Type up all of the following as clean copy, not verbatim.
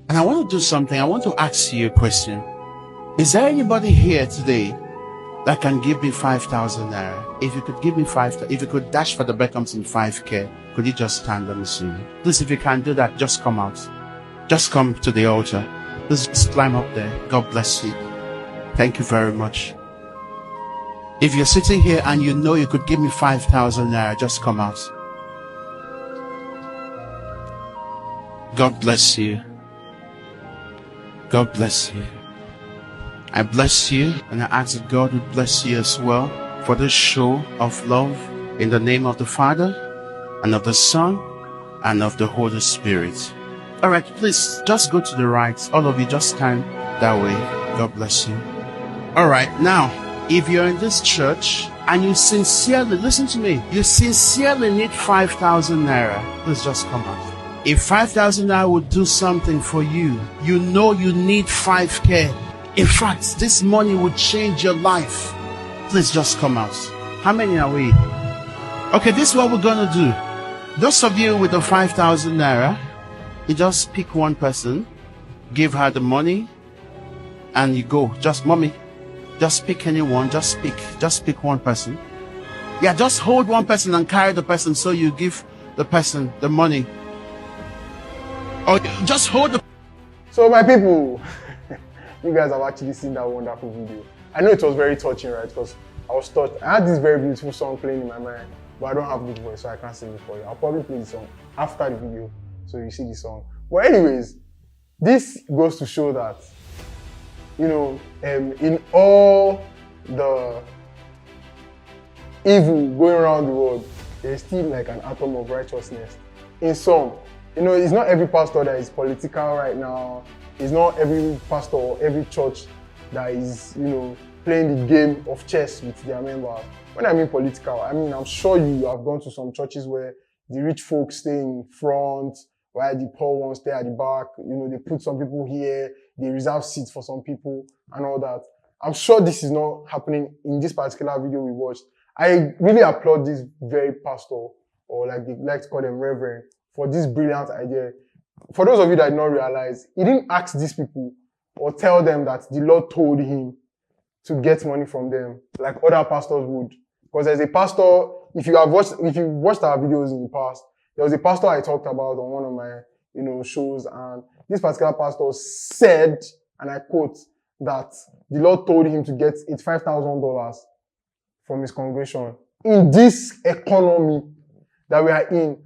And I want to do something. I want to ask you a question. Is there anybody here today that can give me 5,000 naira? If you could give me if you could dash for the Beckhams in 5K, could you just stand? Let me see you. Please, if you can do that, just come out. Just come to the altar. Please just climb up there. God bless you. Thank you very much. If you're sitting here and you know you could give me 5,000 naira, just come out. God bless you. God bless you. I bless you, and I ask that God would bless you as well for this show of love in the name of the Father and of the Son and of the Holy Spirit. All right, please just go to the right. All of you just stand that way. God bless you. All right, now, if you're in this church and you sincerely, listen to me, you sincerely need 5,000 naira, please just come out. If 5,000 naira would do something for you, you know you need 5K. In fact, this money would change your life. Please just come out. How many are we? Okay, this is what we're going to do. Those of you with the 5,000 naira, you just pick one person, give her the money, and you go. Just, mommy, just pick anyone. Just pick one person. Yeah, just hold one person and carry the person so you give the person the money. Or just hold the... So my people, you guys have actually seen that wonderful video. I know it was very touching, right? Because I was touched. I had this very beautiful song playing in my mind, but I don't have good voice, so I can't sing it for you. I'll probably play the song after the video, so you see the song. But anyways, this goes to show that, you know, in all the evil going around the world, there's still like an atom of righteousness in some. You know, it's not every pastor that is political right now. It's not every pastor or every church that is, you know, playing the game of chess with their members. When I mean political, I mean, I'm sure you have gone to some churches where the rich folks stay in front, while the poor ones stay at the back. You know, they put some people here, they reserve seats for some people and all that. I'm sure this is not happening in this particular video we watched. I really applaud this very pastor, or like they like to call them reverend, for this brilliant idea. For those of you that did not realize, he didn't ask these people or tell them that the Lord told him to get money from them like other pastors would. Because there's a pastor, if you watched our videos in the past, there was a pastor I talked about on one of my, you know, shows, and this particular pastor said, and I quote, that the Lord told him to get $85,000 from his congregation. In this economy that we are in,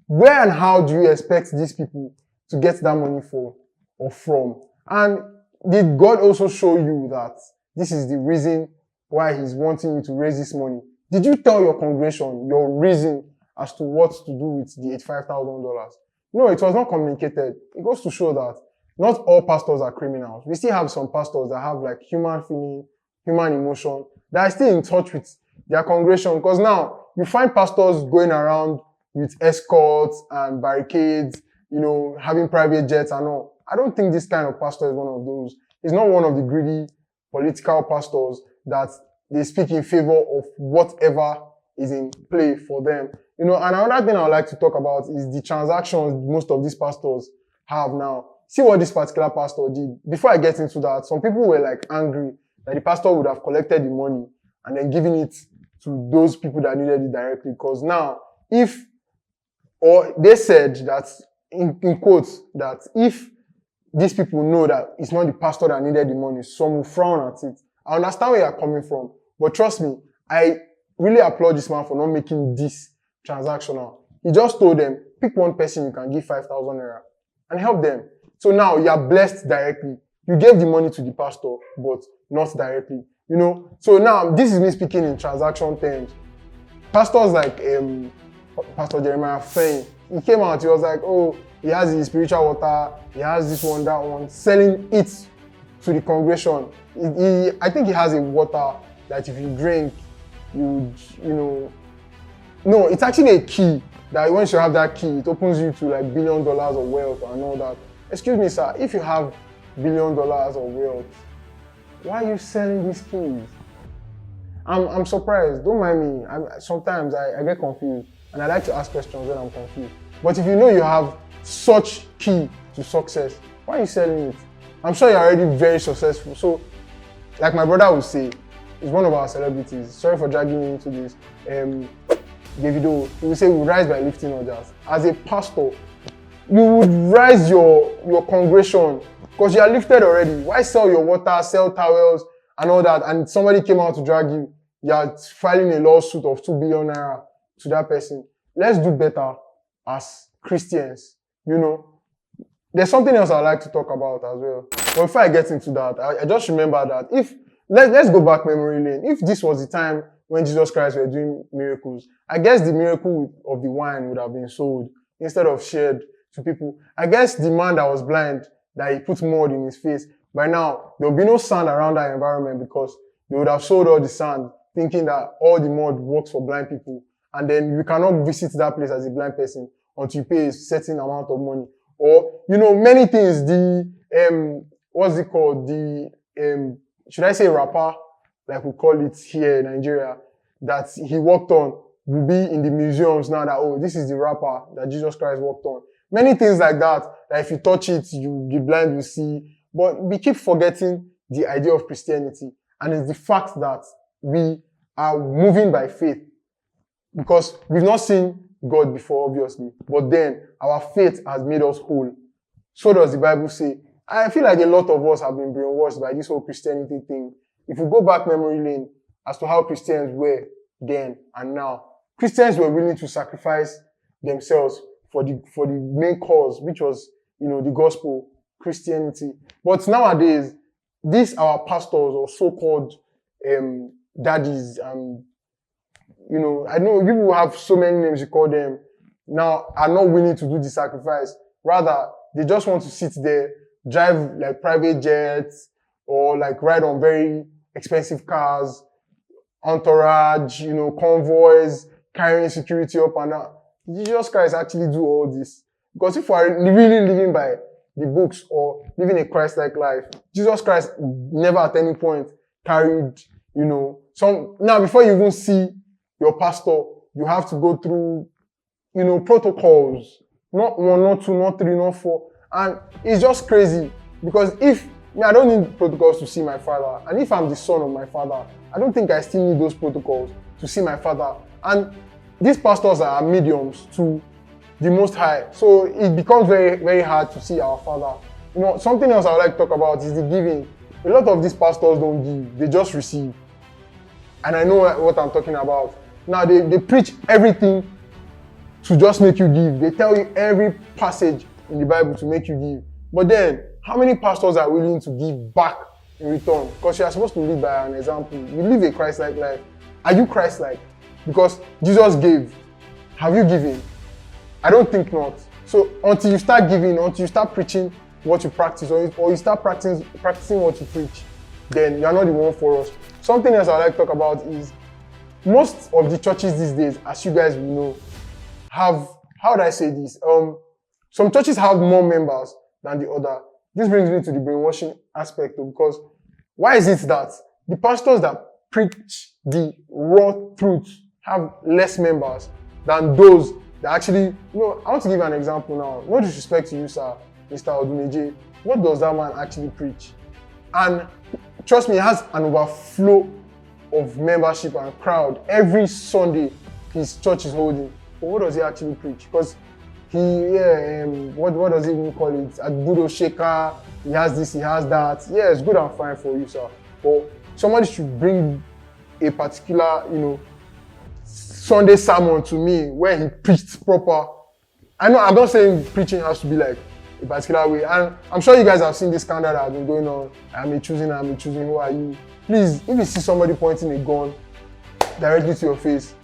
where and how do you expect these people to get that money for or from? And did God also show you that this is the reason why he's wanting you to raise this money? Did you tell your congregation your reason as to what to do with the $85,000? No, it was not communicated. It goes to show that not all pastors are criminals. We still have some pastors that have like human feeling, human emotion, that are still in touch with their congregation. Because now you find pastors going around with escorts and barricades, you know, having private jets and all. I don't think this kind of pastor is one of those. He's not one of the greedy political pastors that they speak in favor of whatever is in play for them. You know, and another thing I would like to talk about is the transactions most of these pastors have now. See what this particular pastor did. Before I get into that, some people were like angry that the pastor would have collected the money and then given it to those people that needed it directly. Because now, they said that, in quotes, that if these people know that it's not the pastor that needed the money, some will frown at it. I understand where you're coming from, but trust me, I really applaud this man for not making this transactional. He just told them, pick one person you can give 5,000 naira and help them. So now you are blessed directly. You gave the money to the pastor, but not directly. You know, so now this is me speaking in transaction terms. Pastors like Pastor Jeremiah Fain, he came out, he was like, oh, he has his spiritual water, he has this one, that one, selling it to the congregation. I think he has a water that if you drink, you know, no, it's actually a key that once you have that key, it opens you to like $1 billion of wealth and all that. Excuse me, sir, if you have $1 billion of wealth, why are you selling these keys? I'm surprised. Don't mind me. Sometimes I get confused, and I like to ask questions when I'm confused. But if you know you have such key to success, Why are you selling it? I'm sure you're already very successful. So, like my brother would say, he's one of our celebrities. Sorry for dragging me into this. Davido, he would say we rise by lifting others. As a pastor, you would rise your congregation because you are lifted already. Why sell your water, sell towels and all that, and somebody came out to drag you? You are filing a lawsuit of 2 billion naira to that person. Let's do better as Christians. You know, there's something else I'd like to talk about as well. But before I get into that, I just remember that let's go back memory lane. If this was the time when Jesus Christ were doing miracles, I guess the miracle of the wine would have been sold instead of shared to people. I guess the man that was blind, that he put mud in his face, by now, there will be no sand around that environment because they would have sold all the sand, thinking that all the mud works for blind people. And then you cannot visit that place as a blind person until you pay a certain amount of money. Or, you know, many things, what's it called? Should I say rapper, like we call it here in Nigeria, that he worked on will be in the museums now that, oh, this is the rapper that Jesus Christ worked on. Many things like that if you touch it, the blind will see. But we keep forgetting the idea of Christianity. And it's the fact that we are moving by faith. Because we've not seen God before, obviously. But then our faith has made us whole. So does the Bible say. I feel like a lot of us have been brainwashed by this whole Christianity thing. If you go back memory lane as to how Christians were then and now, Christians were willing to sacrifice themselves for the main cause, which was, you know, the gospel, Christianity. But nowadays, these our pastors or so-called daddies, you know, I know people have so many names you call them now, are not willing to do the sacrifice. Rather, they just want to sit there, drive like private jets, or like ride on very expensive cars, entourage, you know, convoys, carrying security up and down. Jesus Christ actually do all this. Because if we are really living by the books or living a Christ-like life, Jesus Christ never at any point carried, you know, now before you even see your pastor, you have to go through, you know, protocols. Not 1, not 2, not 3, not 4. And it's just crazy because I don't need protocols to see my father. And if I'm the son of my father, I don't think I still need those protocols to see my father. And these pastors are mediums to the Most High. So it becomes very, very hard to see our father. You know, something else I would like to talk about is the giving. A lot of these pastors don't give, they just receive. And I know what I'm talking about. Now they preach everything to just make you give. They tell you every passage in the Bible to make you give. But then, how many pastors are willing to give back in return? Because you are supposed to live by an example. You live a Christ-like life. Are you Christ-like? Because Jesus gave. Have you given? I don't think not. So until you start giving, until you start preaching what you practice, or you start practicing what you preach, then you are not the one for us. Something else I'd like to talk about is most of the churches these days, as you guys will know, have, how do I say this? Some churches have more members than the other. This brings me to the brainwashing aspect, because why is it that the pastors that preach the raw truth have less members than those that actually, you know, I want to give an example now. No disrespect to you, sir, Mr. Odumeje. What does that man actually preach? And trust me, he has an overflow of membership and crowd every Sunday his church is holding. But what does he actually preach? Because what does he even call it? A good shaker, he has this, he has that. Yeah, it's good and fine for you, sir. But somebody should bring a particular, you know, Sunday sermon to me where he preached proper. I know, I'm not saying preaching has to be like a particular way. And I'm sure you guys have seen this scandal that has been going on. I'm choosing, who are you? Please, if you see somebody pointing a gun directly to your face,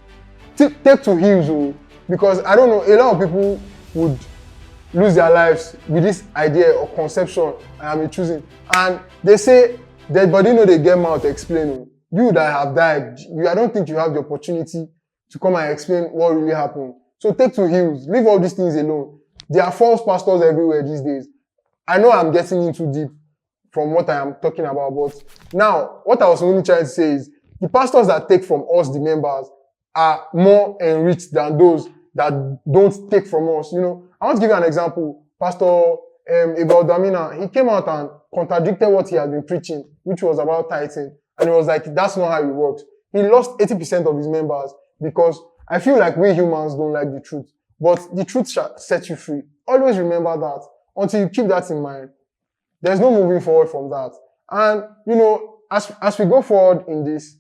take to heels, because I don't know, a lot of people would lose their lives with this idea or conception, I'm choosing. And they say, dead body know they get mouth explaining. You that have died, I don't think you have the opportunity to come and explain what really happened. So take to heels, leave all these things alone. There are false pastors everywhere these days. I know I'm getting into deep from what I am talking about, but now, what I was only trying to say is, the pastors that take from us, the members, are more enriched than those that don't take from us. You know, I want to give you an example. Pastor about Damina, he came out and contradicted what he had been preaching, which was about tithing. And he was like, that's not how it works. He lost 80% of his members because I feel like we humans don't like the truth. But the truth shall set you free. Always remember that. Until you keep that in mind, there's no moving forward from that. And, you know, as we go forward in this,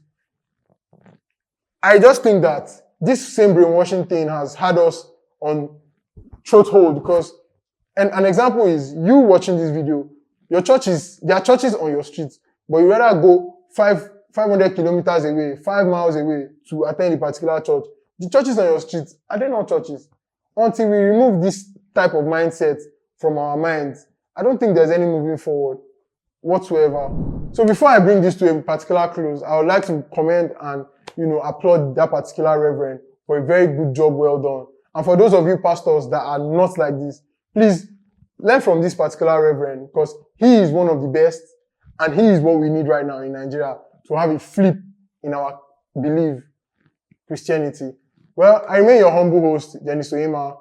I just think that this same brainwashing thing has had us on throat hold because, and an example is you watching this video, there are churches on your street, but you rather go 500 kilometers away, 5 miles away to attend a particular church. The churches on your street, are they not churches? Until we remove this type of mindset from our minds, I don't think there's any moving forward whatsoever. So before I bring this to a particular close, I would like to comment and, you know, applaud that particular reverend for a very good job well done. And for those of you pastors that are not like this, please learn from this particular reverend because he is one of the best and he is what we need right now in Nigeria to have a flip in our belief, Christianity. Well, I remain your humble host, Dennis Oyema,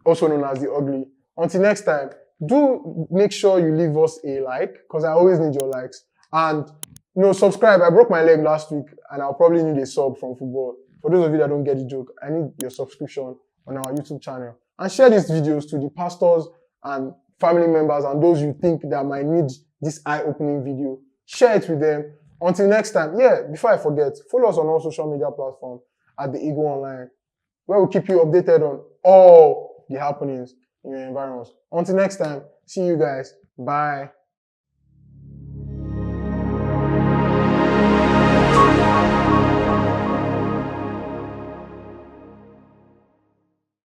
also known as The Ugly. Until next time, do make sure you leave us a like because I always need your likes. And, you know, subscribe. I broke my leg last week and I'll probably need a sub from football. For those of you that don't get the joke, I need your subscription on our YouTube channel. And share these videos to the pastors and family members and those you think that might need this eye-opening video. Share it with them. Until next time, before I forget, follow us on all social media platforms at The Eagle Online, where we'll keep you updated on all the happenings in your environments. Until next time, see you guys. Bye.